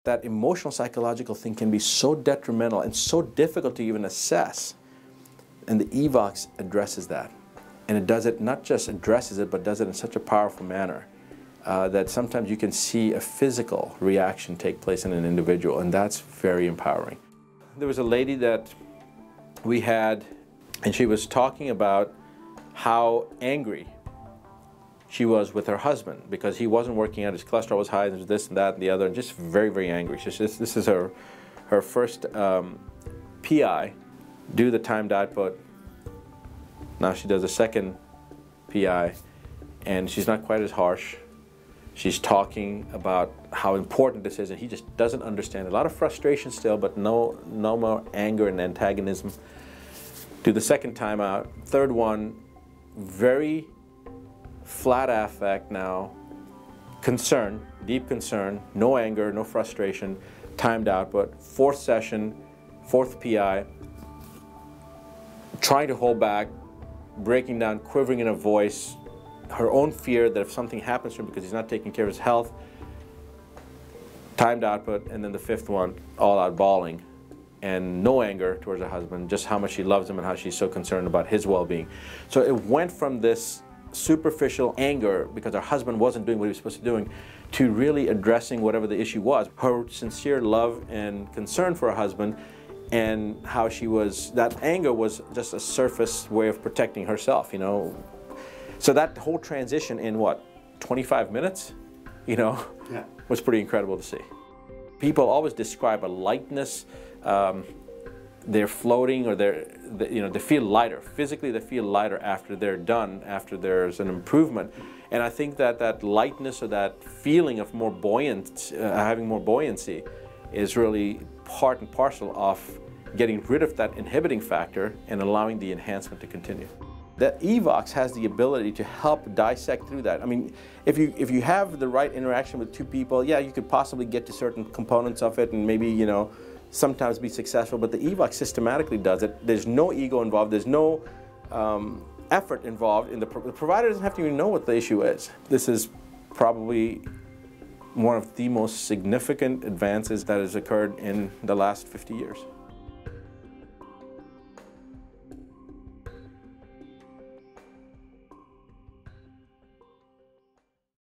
that emotional psychological thing can be so detrimental and so difficult to even assess. And the EVOX addresses that. And it does it, not just addresses it, but does it in such a powerful manner that sometimes you can see a physical reaction take place in an individual, and that's very empowering. There was a lady that we had, and she was talking about how angry she was with her husband because he wasn't working out, his cholesterol was high, there's this and that and the other, and just very, very angry. This is her first PI, do the timed output. Now she does a second PI, and she's not quite as harsh. She's talking about how important this is, and he just doesn't understand. A lot of frustration still, but no more anger and antagonism. Do the second time out. Third one, very flat affect now, concern, deep concern, no anger, no frustration, timed output. Fourth session, fourth PI, trying to hold back, breaking down, quivering in her voice, her own fear that if something happens to him because he's not taking care of his health, timed output, and then the fifth one, all out bawling, and no anger towards her husband, just how much she loves him and how she's so concerned about his well-being. So it went from this superficial anger because her husband wasn't doing what he was supposed to be doing to really addressing whatever the issue was. Her sincere love and concern for her husband, and how she was, that anger was just a surface way of protecting herself, you know. So that whole transition in what, 25 minutes, you know, yeah, was pretty incredible to see. People always describe a lightness, they're floating, or you know, they feel lighter. Physically, they feel lighter after they're done, after there's an improvement. And I think that that lightness or that feeling of more buoyant, having more buoyancy, is really part and parcel of getting rid of that inhibiting factor and allowing the enhancement to continue. The EVOX has the ability to help dissect through that. I mean, if you have the right interaction with two people, yeah, you could possibly get to certain components of it and maybe, you know, sometimes be successful, but the EVOX systematically does it. There's no ego involved, there's no effort involved, and the provider doesn't have to even know what the issue is. This is probably one of the most significant advances that has occurred in the last 50 years.